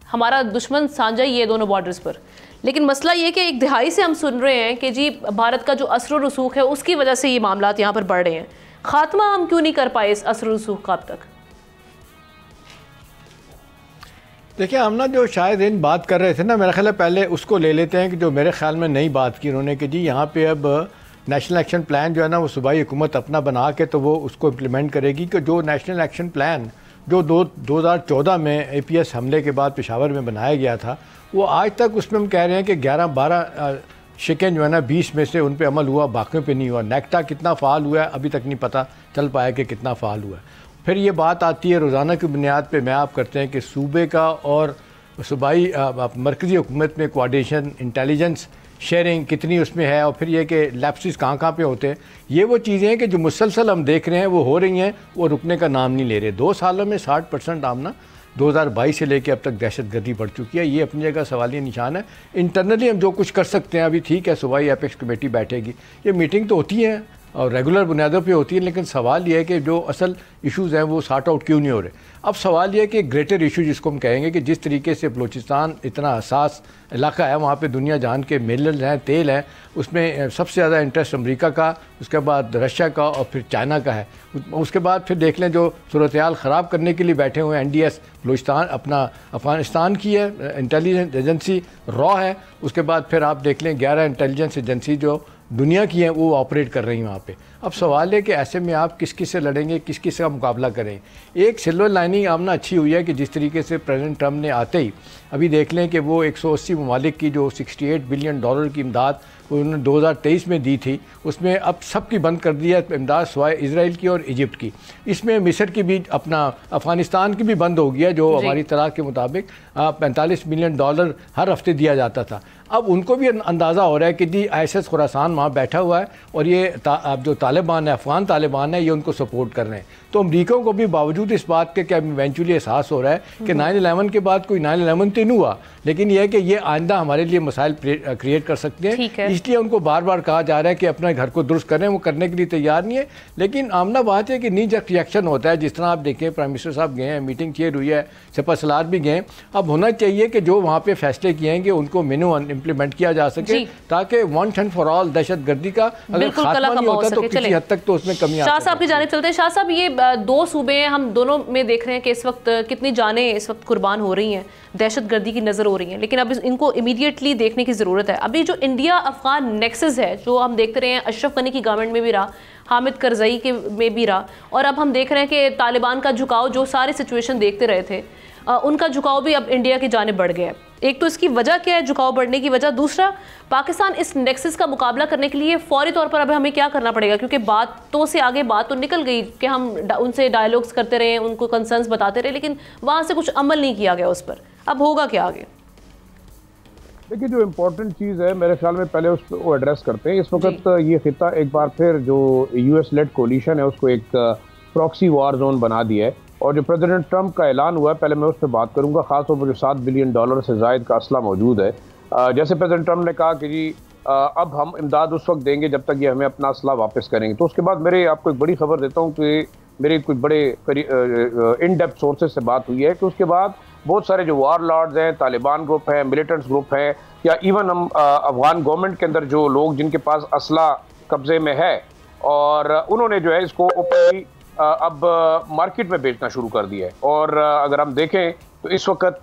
Speaker 2: हमारा दुश्मन साझा ही है दोनों बॉर्डर्स पर, लेकिन मसला ये कि एक दिहाई से हम सुन रहे हैं कि जी भारत का जो असर रसूख है उसकी वजह से ये मामलात यहाँ पर बढ़ रहे हैं। खात्मा हम क्यों नहीं कर पाए इस असर रसूख का अब तक?
Speaker 4: देखिए, हम ना जो शायद इन बात कर रहे थे ना, मेरा ख्याल है पहले उसको ले लेते हैं कि जो मेरे ख्याल में नई बात की उन्होंने कि जी यहाँ पे अब नेशनल एक्शन प्लान जो है ना वो सूबाई हुकूमत अपना बना के तो वो उसको इम्प्लीमेंट करेगी कि जो नेशनल एक्शन प्लान जो 2014 में APS हमले के बाद पेशावर में बनाया गया था, वो आज तक उसमें हम कह रहे हैं कि 11-12 शिकन जो है ना 20 में से उन पे अमल हुआ, बाकियों पे नहीं हुआ। नेक्टा कितना फ़ाल हुआ है अभी तक नहीं पता चल पाया कि कितना फ़ाल हुआ है। फिर ये बात आती है रोज़ाना की बुनियाद पे मैं आप करते हैं कि सूबे का और सूबाई मरकज़ी हुकूमत में कोऑर्डिनेशन, इंटेलिजेंस शेयरिंग कितनी उसमें है, और फिर ये कि लैप्सेस कहाँ पे होते हैं। ये वो चीज़ें हैं कि जो मुसलसल हम देख रहे हैं वो हो रही हैं, वो रुकने का नाम नहीं ले रहे। 2 सालों में 60% आमना 2022 से लेके अब तक दहशतगर्दी बढ़ चुकी है। ये अपनी जगह सवालिया निशान है। इंटरनली हम जो कुछ कर सकते हैं अभी ठीक है, सूबाई एपेक्स कमेटी बैठेगी, ये मीटिंग तो होती है और रेगुलर बुनियादों पे होती है, लेकिन सवाल ये है कि जो असल इश्यूज़ हैं वो सॉर्ट आउट क्यों नहीं हो रहे। अब सवाल ये है कि ग्रेटर इशू जिसको हम कहेंगे कि जिस तरीके से बलूचिस्तान इतना हसास इलाका है, वहाँ पे दुनिया जान के मिनरल्स हैं, तेल है, उसमें सबसे ज़्यादा इंटरेस्ट अमेरिका का, उसके बाद रशिया का और फिर चाइना का है। उसके बाद फिर देख लें जो सूरत हाल ख़राब करने के लिए बैठे हुए हैं NDS बलूचिस्तान अपना अफ़गानिस्तान की है, इंटेलिजेंस एजेंसी रॉ है। उसके बाद फिर आप देख लें 11 इंटेलिजेंस एजेंसी जो दुनिया की हैं वो ऑपरेट कर रही हैं वहाँ पे। अब सवाल है कि ऐसे में आप किस किस से लड़ेंगे, किस किस का मुकाबला करें। एक सिल्वर लाइनिंग आमना अच्छी हुई है कि जिस तरीके से प्रेसिडेंट ट्रम्प ने आते ही अभी देख लें कि वो 180 ममालिक की जो $68 बिलियन की इमदाद उन्होंने 2023 में दी थी, उसमें अब सबकी बंद कर दी है इमदाद सिवाय इजराइल की और इजिप्ट की। इसमें मिस्र की भी, अपना अफ़गानिस्तान की भी बंद हो गया जो हमारी तलाक़ के मुताबिक $45 मिलियन हर हफ्ते दिया जाता था। अब उनको भी अंदाज़ा हो रहा है कि जी ISIS खुरासान वहाँ बैठा हुआ है और ये अब जो तालिबान है, अफ़गान तालिबान है, ये उनको सपोर्ट कर रहे हैं। तो अमरीका को भी बावजूद इस बात के कि इवेंचुअली एहसास हो रहा है कि 9/11 के बाद कोई 9/11 तो नहीं हुआ, लेकिन यह है कि ये आइंदा हमारे लिए मसाइल क्रिएट कर सकते हैं। इसलिए उनको बार बार कहा जा रहा है कि अपने घर को दुरुस्त करें, वो करने के लिए तैयार नहीं है। लेकिन आमना बात है कि नी जब रिएक्शन होता है, जिस तरह आप देखें प्राइम मिनिस्टर साहब गए हैं, मीटिंग चेयर हुई है, सपा सलार भी गए। अब होना चाहिए कि जो वहाँ पे फैसले किए हैं उनको मिनिमम इम्प्लीमेंट किया जा सके, ताकि वंस एंड फॉर ऑल दहशतगर्दी का अगर खात्मा नहीं होता तो किसी हद तक तो उसमें कमी आ सकती है।
Speaker 2: शाह साहब की जानिब चलते हैं। शाह साहब, ये 2 सूबे हैं, हम दोनों में देख रहे हैं कि इस वक्त कितनी जानें इस वक्त कुर्बान हो रही हैं, दहशतगर्दी की नज़र हो रही हैं, लेकिन अब इनको इमीडिएटली देखने की ज़रूरत है। अभी जो इंडिया अफगान नेक्सस है जो हम देखते रहे हैं, अशरफ गनी की गवर्नमेंट में भी रहा, हामिद करजई के में भी रहा, और अब हम देख रहे हैं कि तालिबान का झुकाव, जो सारी सिचुएशन देखते रहे थे, उनका झुकाव भी अब इंडिया की जानिब बढ़ गया है। एक तो इसकी वजह क्या है, झुकाव बढ़ने की वजह, दूसरा पाकिस्तान इस नेक्सस का मुकाबला करने के लिए फौरी तौर पर अब हमें क्या करना पड़ेगा, क्योंकि बातों से आगे बात तो निकल गई कि हम उनसे डायलॉग्स करते रहे, उनको कंसर्न्स बताते रहे, लेकिन वहाँ से कुछ अमल नहीं किया गया उस पर। अब होगा क्या आगे?
Speaker 6: देखिए, जो इम्पोर्टेंट चीज़ है मेरे ख्याल में पहले उसको एड्रेस करते हैं। इस वक्त ये खिता एक बार फिर जो US लेड कोलिशन है उसको एक प्रॉक्सी वार जोन बना दिया है, और जो प्रेसिडेंट ट्रंप का ऐलान हुआ है, पहले मैं उस पर बात करूंगा, खासतौर पर जो $7 बिलियन से ज़ायद का असला मौजूद है। जैसे प्रेसिडेंट ट्रंप ने कहा कि जी अब हम इमदाद उस वक्त देंगे जब तक ये हमें अपना असला वापस करेंगे। तो उसके बाद मेरे आपको एक बड़ी खबर देता हूँ कि मेरे कुछ बड़े इन डेप्थ सोर्सेज से बात हुई है कि उसके बाद बहुत सारे जो वार लॉर्ड्स हैं, तालिबान ग्रुप हैं, मिलिटेंट्स ग्रुप हैं, या इवन हम अफगान गवर्नमेंट के अंदर जो लोग जिनके पास असला कब्जे में है, और उन्होंने जो है इसको ओपनली अब मार्केट में बेचना शुरू कर दिया है। और अगर हम देखें तो इस वक्त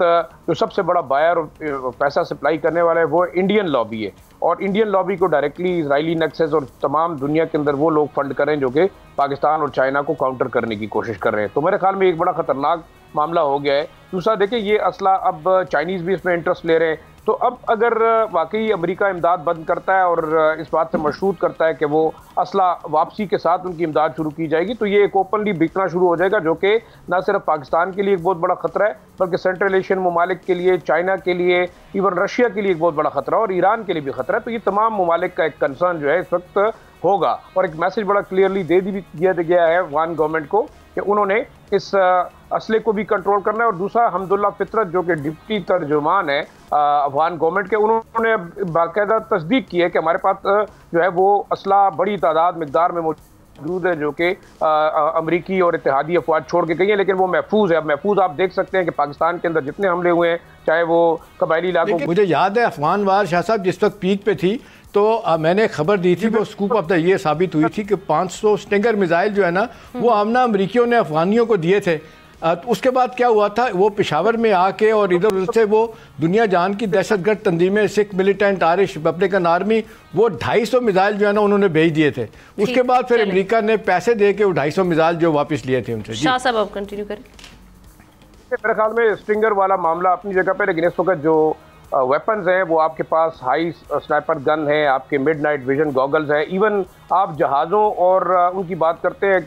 Speaker 6: जो सबसे बड़ा बायर और पैसा सप्लाई करने वाला है वो इंडियन लॉबी है, और इंडियन लॉबी को डायरेक्टली इजरायली नेक्सस और तमाम दुनिया के अंदर वो लोग फंड करें जो कि पाकिस्तान और चाइना को काउंटर करने की कोशिश कर रहे हैं। तो मेरे ख्याल में एक बड़ा खतरनाक मामला हो गया है। दूसरा देखिए, ये असला अब चाइनीज़ भी इसमें इंटरेस्ट ले रहे हैं, तो अब अगर वाकई अमेरिका इमदाद बंद करता है और इस बात से मशरूत करता है कि वो असला वापसी के साथ उनकी इमदाद शुरू की जाएगी, तो ये एक ओपनली बिकना शुरू हो जाएगा, जो कि ना सिर्फ पाकिस्तान के लिए एक बहुत बड़ा खतरा है बल्कि सेंट्रल एशियन ममालिक के लिए, चाइना के लिए, इवन रशिया के लिए एक बहुत बड़ा खतरा है और ईरान के लिए भी खतरा है। तो ये तमाम ममालिक का एक कंसर्न जो है इस वक्त होगा, और एक मैसेज बड़ा क्लियरली दे दिया गया है अफगान गवर्नमेंट को कि उन्होंने इस असले को भी कंट्रोल करना है। और दूसरा, हमदुल्ला फितरत जो कि डिप्टी तर्जुमान है अफगान गवर्नमेंट के, उन्होंने बाकायदा तस्दीक की है कि हमारे पास जो है वो असला बड़ी तादाद मिकदार में मौजूद है जो कि अमरीकी और इत्तेहादी अफवाज छोड़ के गई है, लेकिन वो महफूज है। अब महफूज आप देख सकते हैं कि पाकिस्तान के अंदर जितने हमले हुए हैं, चाहे वो कबायली इलाकों,
Speaker 4: मुझे याद है अफगान वार शाह साहब जिस वक्त पीक पे थी तो मैंने खबर दी थी, वो स्कूप ऑफ द ये साबित हुई थी कि 500 स्टिंगर मिसाइल जो है ना वो आमना अमरीकियों ने अफगानियों को दिए थे। उसके बाद क्या हुआ था, वो पेशावर में आके और इधर उधर से वो दुनिया जान की दहशतगर्द तंजीमें, Sikh militant, Irish Republican Army, वो 250 मिसाइल जो है ना उन्होंने भेज दिए थे। उसके बाद फिर अमेरिका ने पैसे दे के वो 250 मिसाइल जो वापस लिए थे उनसे।
Speaker 2: शाह साहब आप कंटिन्यू करें।
Speaker 6: मेरे ख्याल में स्टिंगर वाला मामला अपनी जगह पे, लेकिन इस वक्त जो वेपन्स हैं वो आपके पास हाई स्नाइपर गन है, आपके मिडनाइट विजन गॉगल्स है, इवन आप जहाज़ों और उनकी बात करते हैं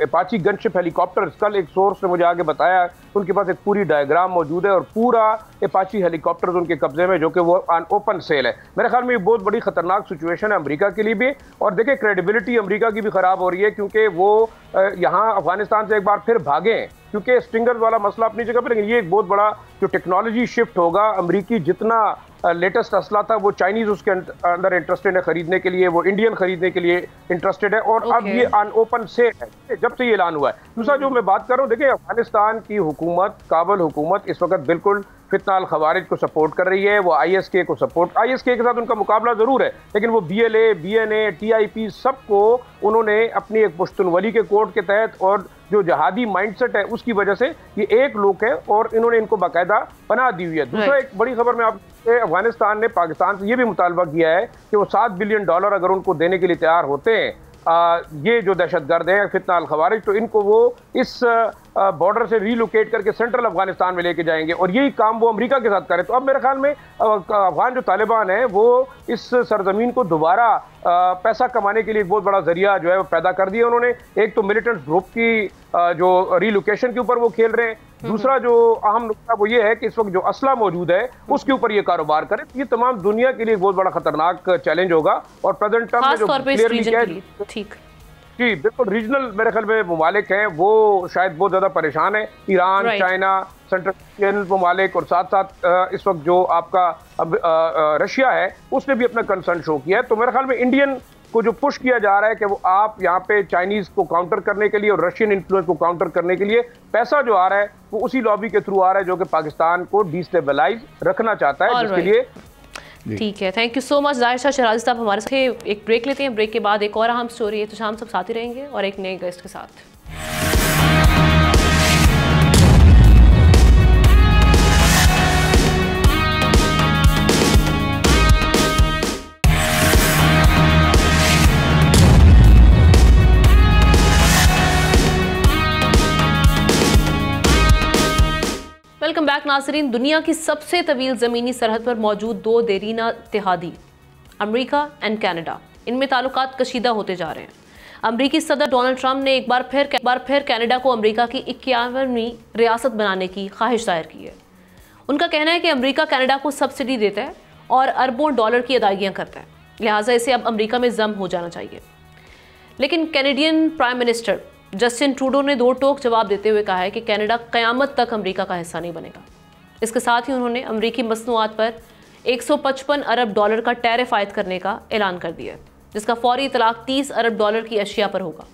Speaker 6: अपाची गनशिप हेलीकॉप्टर। कल एक सोर्स ने मुझे आगे बताया उनके पास एक पूरी डायग्राम मौजूद है और पूरा अपाची हेलीकॉप्टर्स उनके कब्जे में, जो कि वो ओपन सेल है। मेरे ख्याल में ये बहुत बड़ी खतरनाक सिचुएशन है अमेरिका के लिए भी, और देखिए क्रेडिबिलिटी अमेरिका की भी ख़राब हो रही है क्योंकि वो यहाँ अफगानिस्तान से एक बार फिर भागे हैं, क्योंकि स्टिंगर वाला मसला अपनी जगह पर, लेकिन ये एक बहुत बड़ा जो टेक्नोलॉजी शिफ्ट होगा। अमरीकी जितना लेटेस्ट असला था वो चाइनीज उसके अंदर इंटरेस्टेड है खरीदने के लिए, वो इंडियन खरीदने के लिए इंटरेस्टेड है, और अब ये ओपन सेल है जब से ये ऐलान हुआ है। दूसरा जो मैं बात कर रहा हूँ, देखिए अफगानिस्तान की हुकूमत, काबुल हुकूमत इस वक्त बिल्कुल फितना अल खवारिज को सपोर्ट कर रही है, वो ISK को सपोर्ट, ISK के साथ उनका मुकाबला जरूर है, लेकिन वो BLA, BNA, TIP सबको उन्होंने अपनी एक पुश्तनवली के कोड के तहत और जो जहादी माइंडसेट है उसकी वजह से ये एक लोग है और इन्होंने इनको बाकायदा पनाह दी हुई है। दूसरा एक बड़ी खबर में आप, अफगानिस्तान ने पाकिस्तान से ये भी मुतालबा किया है कि वो $7 बिलियन अगर उनको देने के लिए तैयार होते हैं ये जो दहशतगर्द हैं फितना अल खवारिज, तो इनको वो इस बॉर्डर से रीलोकेट करके सेंट्रल अफगानिस्तान में लेके जाएंगे, और यही काम वो अमेरिका के साथ करें। तो अब मेरे ख्याल में अफगान जो तालिबान है वो इस सरजमीन को दोबारा पैसा कमाने के लिए एक बहुत बड़ा जरिया जो है वो पैदा कर दिया उन्होंने। एक तो मिलिटेंट ग्रुप की जो रीलोकेशन के ऊपर वो खेल रहे हैं, दूसरा जो अहम नुकता वो ये है कि इस वक्त जो असला मौजूद है उसके ऊपर ये कारोबार करें। ये तमाम दुनिया के लिए एक बहुत बड़ा खतरनाक चैलेंज होगा, और प्रेजेंट टर्म में जो क्लियरली
Speaker 2: ठीक
Speaker 6: जी बिल्कुल रीजनल मेरे ख्याल में ममालिक हैं वो शायद बहुत ज़्यादा परेशान है, ईरान, चाइना, सेंट्रल एशियन ममालिक, और साथ साथ इस वक्त जो आपका अब रशिया है उसने भी अपना कंसर्न शो किया है। तो मेरे ख्याल में इंडियन को जो पुश किया जा रहा है कि वो आप यहाँ पे चाइनीज़ को काउंटर करने के लिए और रशियन इन्फ्लुएंस को काउंटर करने के लिए पैसा जो आ रहा है वो उसी लॉबी के थ्रू आ रहा है जो कि पाकिस्तान को डिस्टेबलाइज रखना चाहता है, जिसके लिए
Speaker 2: ठीक है। थैंक यू सो मच जाहिर शाह शराजी साहब। हमारे साथ एक ब्रेक लेते हैं, ब्रेक के बाद एक और अहम स्टोरी है, तो शाम सब साथ ही रहेंगे और एक नए गेस्ट के साथ। वेलकम बैक नाज़रीन। दुनिया की सबसे तवील ज़मीनी सरहद पर मौजूद दो देरीना इत्तेहादी अमेरिका एंड कनाडा, इनमें ताल्लुकात कशीदा होते जा रहे हैं। अमेरिकी सदर डोनाल्ड ट्रंप ने एक बार फिर कनाडा को अमेरिका की 51वीं रियासत बनाने की ख्वाहिश जाहिर की है। उनका कहना है कि अमेरिका कनाडा को सब्सिडी देता है और अरबों डॉलर की अदायगियाँ करता है, लिहाजा इसे अब अमेरिका में जम हो जाना चाहिए। लेकिन Canadian prime minister Justin Trudeau ने दो टोक जवाब देते हुए कहा है कि कनाडा क़यामत तक अमेरिका का हिस्सा नहीं बनेगा। इसके साथ ही उन्होंने अमेरिकी मसनूआत पर 155 अरब डॉलर का टैरिफ आयद करने का ऐलान कर दिया है, जिसका फौरी इतलाक 30 अरब डॉलर की अशिया पर होगा।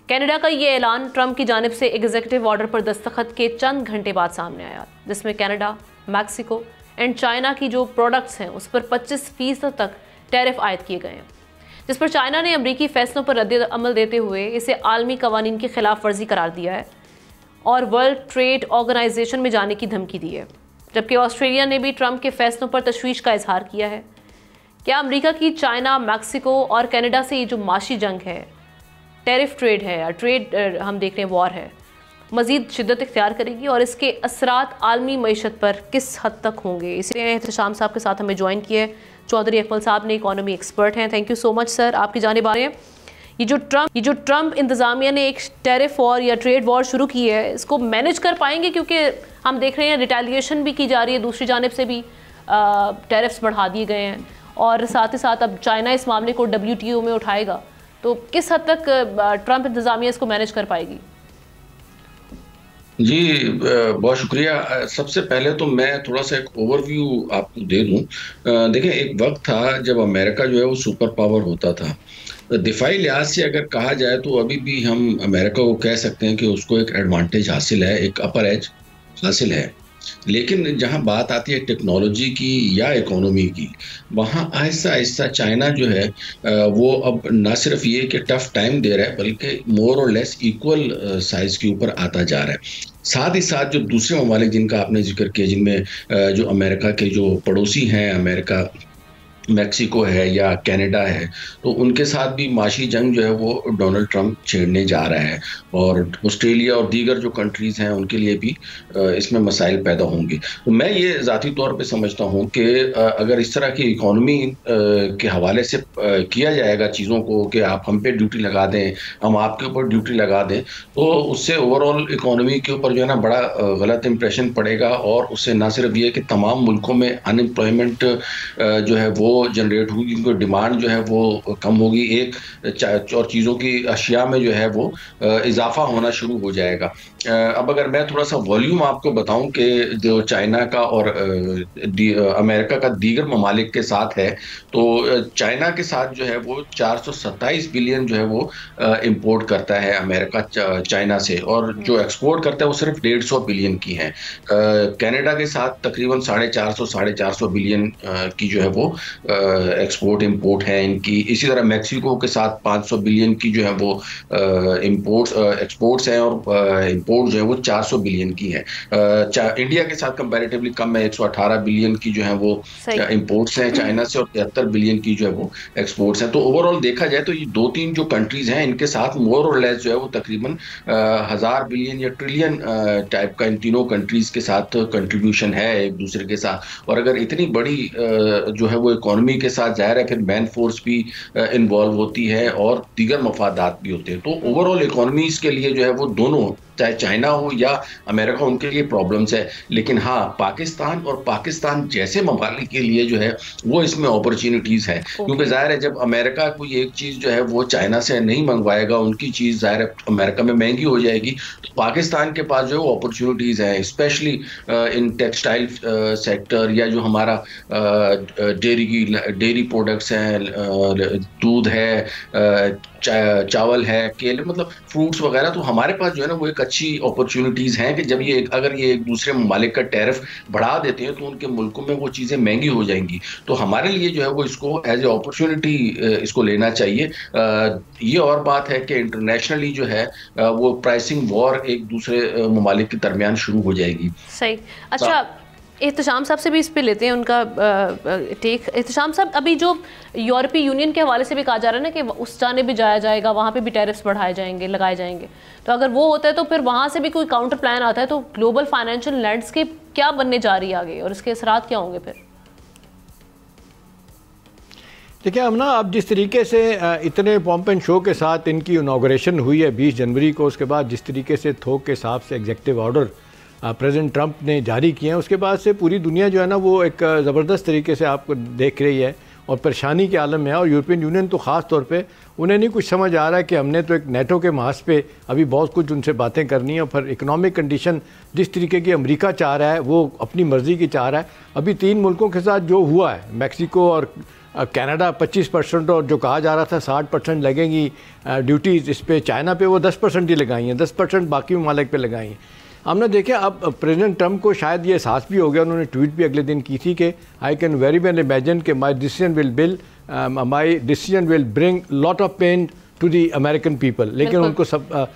Speaker 2: कनाडा का ये ऐलान ट्रंप की जानिब से एग्जीक्यूटिव ऑर्डर पर दस्तखत के चंद घंटे बाद सामने आया, जिसमें कनाडा, मैक्सिको एंड चाइना की जो प्रोडक्ट्स हैं उस पर 25% तक टैरिफ आयद किए गए हैं। जिस पर चाइना ने अमरीकी फैसलों पर रद्द-ए-अमल देते हुए इसे आलमी कवानीन की खिलाफ वर्जी करार दिया है और वर्ल्ड ट्रेड ऑर्गेनाइजेशन में जाने की धमकी दी है। जबकि ऑस्ट्रेलिया ने भी ट्रंप के फैसलों पर तशवीश का इजहार किया है। क्या अमेरिका की चाइना, मैक्सिको और कनाडा से ये जो माशी जंग है, टैरिफ ट्रेड है या ट्रेड हम देख रहे हैं वॉर है, मज़ीद शिद्दत इख्तियार करेगी और इसके असरात आलमी मईशत पर किस हद तक होंगे? इसलिए एहतशाम साहब के साथ हमें ज्वाइन किए चौधरी अकमल साहब ने, इकोनॉमी एक्सपर्ट हैं। Thank you so much sir आपकी जानिब आ रहे हैं। ये जो ट्रंप इंतज़ामिया ने एक टैरिफ वॉर या ट्रेड वॉर शुरू की है, इसको मैनेज कर पाएंगे? क्योंकि हम देख रहे हैं रिटेलिएशन भी की जा रही है, दूसरी जानिब से भी टैरिफ्स बढ़ा दिए गए हैं और साथ ही साथ अब चाइना इस मामले को WTO में उठाएगा, तो किस हद तक ट्रंप इंतज़ामिया इसको मैनेज कर पाएगी?
Speaker 7: जी बहुत शुक्रिया। सबसे पहले तो मैं थोड़ा सा एक ओवरव्यू आपको दे दूं। देखिए, एक वक्त था जब अमेरिका जो है वो सुपर पावर होता था। दिफाई लिहाज से अगर कहा जाए तो अभी भी हम अमेरिका को कह सकते हैं कि उसको एक एडवांटेज हासिल है, एक अपर एज हासिल है। लेकिन जहां बात आती है टेक्नोलॉजी की या इकोनॉमी की, वहां आहिस्ता आहिस्ता चाइना जो है वो अब ना सिर्फ ये कि टफ टाइम दे रहा है, बल्कि मोर और लेस इक्वल साइज के ऊपर आता जा रहा है। साथ ही साथ जो दूसरे ममालिक जिनका आपने जिक्र किया, जिनमें जो अमेरिका के जो पड़ोसी हैं, अमेरिका मैक्सिको है या कनाडा है, तो उनके साथ भी माशी जंग जो है वो डोनाल्ड ट्रंप छेड़ने जा रहा है और ऑस्ट्रेलिया और दीगर जो कंट्रीज़ हैं उनके लिए भी इसमें मसाइल पैदा होंगे। तो मैं ये ज़ाती तौर पे समझता हूँ कि अगर इस तरह की इकोनॉमी के हवाले से किया जाएगा चीज़ों को कि आप हम पे ड्यूटी लगा दें, हम आपके ऊपर ड्यूटी लगा दें, तो उससे ओवरऑल इकोनॉमी के ऊपर जो है ना बड़ा गलत इंप्रेशन पड़ेगा और उससे ना सिर्फ ये कि तमाम मुल्कों में अनएम्प्लॉयमेंट जो है वो जनरेट होगी, क्योंकि डिमांड जो है वो कम होगी, एक और चीज़ों की अशिया में जो है वो इजाफा होना शुरू हो जाएगा। अब अगर मैं थोड़ा सा वॉल्यूम आपको बताऊं कि जो चाइना का और अमेरिका का दीगर ममालिक के साथ है, तो चाइना के साथ जो है वो 427 बिलियन जो है वो इंपोर्ट करता है अमेरिका चाइना से, और जो एक्सपोर्ट करता है वो सिर्फ 150 बिलियन की है। कनाडा के साथ तकरीबन 450 बिलियन की जो है वो एक्सपोर्ट इंपोर्ट है इनकी। इसी तरह मैक्सिको के साथ 500 बिलियन की जो है वो एक्सपोर्ट्स हैं और इंपोर्ट जो है वो 400 बिलियन की है। इंडिया के साथ कंपैरेटिवली कम है, 118 बिलियन की जो है वो इंपोर्ट्स हैं चाइना से और 73 बिलियन की जो है वो एक्सपोर्ट्स हैं। तो ओवरऑल देखा जाए तो ये दो तीन जो कंट्रीज हैं इनके साथ मोर और लेस जो है वो तकरीबन 1000 बिलियन या ट्रिलियन टाइप का इन तीनों कंट्रीज के साथ कंट्रीब्यूशन है एक दूसरे के साथ। और अगर इतनी बड़ी जो है वो इकोनॉमी के साथ जाहिर है फिर मैन फोर्स भी इन्वॉल्व होती है और दीगर मफादात भी होते हैं। तो ओवरऑल इकोनॉमीज के लिए जो है वो दोनों, चाहे चाइना हो या अमेरिका, उनके लिए प्रॉब्लम्स है। लेकिन हाँ, पाकिस्तान और पाकिस्तान जैसे ममालिक के लिए जो है वो इसमें अपॉर्चुनिटीज़ है, क्योंकि जाहिर है जब अमेरिका कोई एक चीज़ जो है वो चाइना से नहीं मंगवाएगा, उनकी चीज़ जाहिर है अमेरिका में महंगी हो जाएगी, तो पाकिस्तान के पास जो है वो अपॉर्चुनिटीज़ हैं, स्पेशली इन टेक्सटाइल सेक्टर या जो हमारा डेयरी प्रोडक्ट्स हैं, दूध है, चावल है, केले, मतलब फ्रूट्स वगैरह। तो हमारे पास जो है ना वो एक अच्छी अपॉर्चुनिटीज़ हैं कि जब ये अगर ये एक दूसरे ममालिक का टैरिफ बढ़ा देते हैं तो उनके मुल्कों में वो चीज़ें महंगी हो जाएंगी। तो हमारे लिए जो है वो इसको एज ए अपॉर्चुनिटी इसको लेना चाहिए। ये और बात है कि इंटरनेशनली जो है वो प्राइसिंग वॉर एक दूसरे ममालिक के दरमियान शुरू हो जाएगी।
Speaker 2: सही। अच्छा, एहतशाम साहब से भी इस पे लेते हैं उनका टेक। एहतशाम साहब, अभी जो यूरोपीय यूनियन के हवाले से भी कहा जा रहा है ना कि उस जाने भी जाया जाएगा, वहाँ पे भी टैरिफ्स बढ़ाए जाएंगे, लगाए जाएंगे, तो अगर वो होता है तो फिर वहाँ से भी कोई काउंटर प्लान आता है तो ग्लोबल फाइनेंशियल लैंडस्केप क्या बनने जा रही है आगे और इसके असरात क्या होंगे फिर?
Speaker 4: देखिए, हम ना अब जिस तरीके से इतने पॉम्प एंड शो के साथ इनकी इनॉग्रेशन हुई है 20 जनवरी को, उसके बाद जिस तरीके से थोक के हिसाब से एग्जेक्टिव ऑर्डर प्रेसिडेंट ट्रंप ने जारी किए हैं, उसके बाद से पूरी दुनिया जो है ना वो एक ज़बरदस्त तरीके से आपको देख रही है और परेशानी के आलम में है। और यूरोपियन यूनियन तो ख़ास तौर पे उन्हें नहीं कुछ समझ आ रहा है कि हमने तो एक नेटो के मास पे अभी बहुत कुछ उनसे बातें करनी है, और फिर इकोनॉमिक कंडीशन जिस तरीके की अमेरिका चाह रहा है वो अपनी मर्ज़ी की चाह रहा है। अभी 3 मुल्कों के साथ जो हुआ है, मैक्सिको और कनाडा 25% और जो कहा जा रहा था 60% लगेंगी ड्यूटीज़ इस पर, चाइना पे वो 10% ही लगाई हैं, 10% बाकी ममालिक पे लगाई हैं। हमने देखा अब प्रेसिडेंट ट्रंप को शायद ये एहसास भी हो गया, उन्होंने ट्वीट भी अगले दिन की थी कि I can very well imagine कि my decision will my decision will bring lot of pain to the American people, लेकिन उनको सब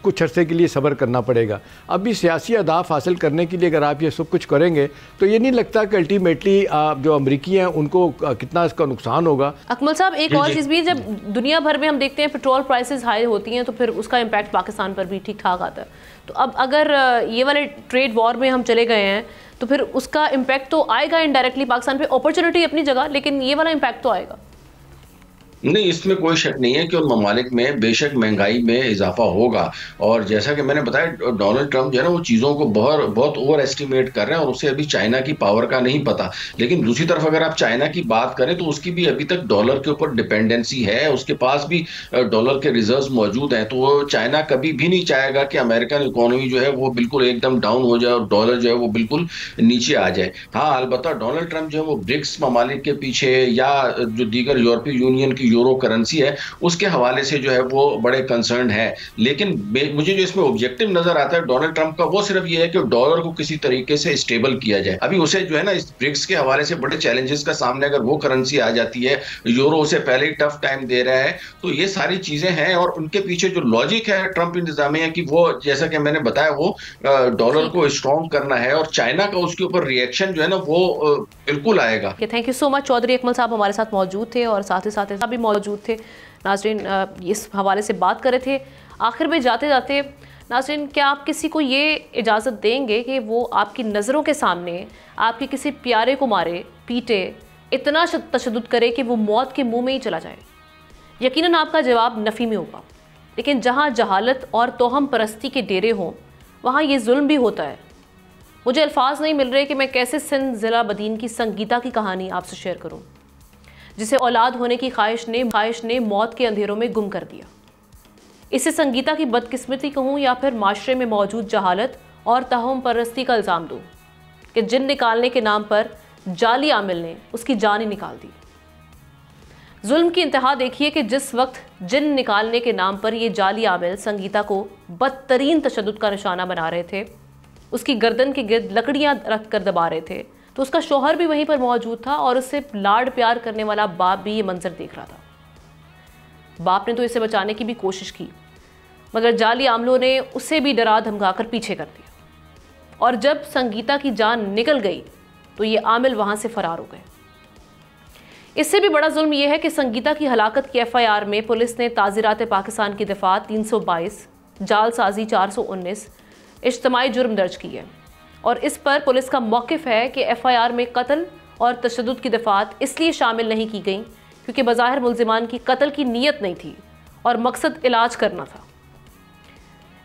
Speaker 4: कुछ अरसे के लिए सब्र करना पड़ेगा। अभी सियासी अहदाफ हासिल करने के लिए अगर आप ये सब कुछ करेंगे तो ये नहीं लगता कि अल्टीमेटली जो अमरीकी हैं उनको कितना इसका नुकसान होगा।
Speaker 2: अकमल साहब, एक और चीज़ भी, जब दुनिया भर में हम देखते हैं पेट्रोल प्राइसेस हाई होती हैं तो फिर उसका इम्पैक्ट पाकिस्तान पर भी ठीक ठाक आता है। तो अब अगर ये वाले ट्रेड वॉर में हम चले गए हैं तो फिर उसका इम्पैक्ट तो आएगा इनडायरेक्टली पाकिस्तान पे। अपॉर्चुनिटी अपनी जगह, लेकिन ये वाला इम्पैक्ट तो आएगा।
Speaker 7: नहीं, इसमें कोई शक नहीं है कि उन ममालिक में बेशक महंगाई में इजाफा होगा, और जैसा कि मैंने बताया डोनाल्ड ट्रंप जो है ना वो चीज़ों को बहुत ओवर एस्टिमेट कर रहे हैं और उसे अभी चाइना की पावर का नहीं पता। लेकिन दूसरी तरफ अगर आप चाइना की बात करें तो उसकी भी अभी तक डॉलर के ऊपर डिपेंडेंसी है, उसके पास भी डॉलर के रिजर्व मौजूद हैं। तो वो चाइना कभी भी नहीं चाहेगा कि अमेरिकन इकोनॉमी जो है वो बिल्कुल एकदम डाउन हो जाए और डॉलर जो है वो बिल्कुल नीचे आ जाए। हाँ, अलबत्ता डोनाल्ड ट्रंप जो है वो ब्रिक्स ममालिक के पीछे या जो दीगर यूरोपीय यूनियन की यूरो करेंसी है उसके हवाले से जो है वो बड़े कंसर्न है। लेकिन मुझे जो इसमें ऑब्जेक्टिव नजर आता है डोनाल्ड ट्रंप का, वो सिर्फ ये है कि डॉलर को किसी तरीके से स्टेबल किया जाए। अभी उसे जो है ना इस ब्रिक्स के हवाले से बड़े चैलेंजेस का सामने, अगर वो करेंसी आ जाती है, यूरो उसे पहले ही टफ टाइम दे रहा है, तो ये सारी चीजें हैं। और उनके पीछे जो लॉजिक है ट्रंप इंतजामिया की, वो जैसा कि मैंने बताया वो डॉलर को स्ट्रॉन्ग करना है, और चाइना का उसके ऊपर रिएक्शन जो है ना वो बिल्कुल आएगा।
Speaker 2: Thank you so much. Chaudhry Akmal साहब हमारे साथ मौजूद थे और साथ ही साथ भी मौजूद थे। नाज़रीन, इस हवाले से बात कर रहे थे। आखिर में जाते जाते नाज़रीन, क्या आप किसी को ये इजाज़त देंगे कि वो आपकी नज़रों के सामने आपके किसी प्यारे को मारे, पीटे, इतना तशद्दुद करे कि वो मौत के मुंह में ही चला जाए? यकीनन आपका जवाब नफ़ी में होगा। लेकिन जहाँ जहालत और तोहम परस्ती के डेरे हों वहाँ ये जुल्म भी होता है। मुझे अल्फाज नहीं मिल रहे कि मैं कैसे सिंध ज़िला बदीन की संगीता की कहानी आपसे शेयर करूं, जिसे औलाद होने की ख्वाहिश ने मौत के अंधेरों में गुम कर दिया। इसे संगीता की बदकिस्मती कहूं या फिर माशरे में मौजूद जहालत और तहम परस्ती का इल्ज़ाम दूं कि जिन निकालने के नाम पर जाली आमिल ने उसकी जान ही निकाल दी। जुल्म की इंतहा देखिए कि जिस वक्त जिन निकालने के नाम पर ये जाली आमिल संगीता को बदतरीन तशद्दुद का निशाना बना रहे थे, उसकी गर्दन के गिर्द लकड़ियां रख कर दबा रहे थे, तो उसका शौहर भी वहीं पर मौजूद था और उससे लाड प्यार करने वाला बाप भी ये मंजर देख रहा था। बाप ने तो इसे बचाने की भी कोशिश की, मगर जाली आमलों ने उसे भी डरा धमकाकर पीछे कर दिया। और जब संगीता की जान निकल गई तो ये आमिल वहां से फरार हो गए। इससे भी बड़ा जुल्म यह है कि संगीता की हलाकत की FIR में पुलिस ने ताज़ीरात पाकिस्तान की दफ़ा 322, जालसाजी 419, इज्तिमाई जुर्म दर्ज की है। और इस पर पुलिस का मौक़िफ़ है कि FIR में कत्ल और तशद्दुद की दफ़ात इसलिए शामिल नहीं की गई क्योंकि बज़ाहिर मुल्ज़िमान की कत्ल की नीयत नहीं थी और मकसद इलाज करना था।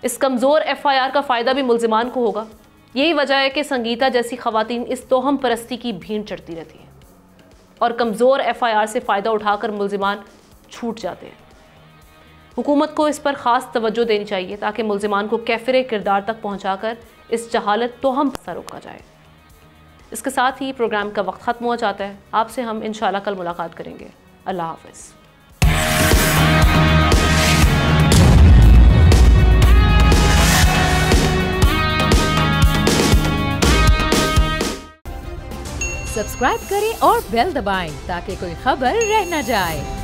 Speaker 2: इस कमज़ोर FIR का फ़ायदा भी मुल्ज़िमान को होगा। यही वजह है कि संगीता जैसी ख़वातीन इस तोहम परस्ती की भीड़ चढ़ती रहती हैं और कमज़ोर FIR से फ़ायदा उठाकर मुल्ज़िमान छूट जाते हैं। हुकूमत को इस पर ख़ास तवज्जो देनी चाहिए ताकि मुल्ज़िमान को कैफ़िर किरदार तक पहुँचाकर इस जहालत तोहम से रोका जाए। इसके साथ ही प्रोग्राम का वक्त ख़त्म हो जाता है। आपसे हम इंशाल्लाह कल मुलाकात करेंगे। अल्लाह हाफ़िज़।
Speaker 1: सब्सक्राइब करें और बेल दबाएं ताकि कोई खबर रह न जाए।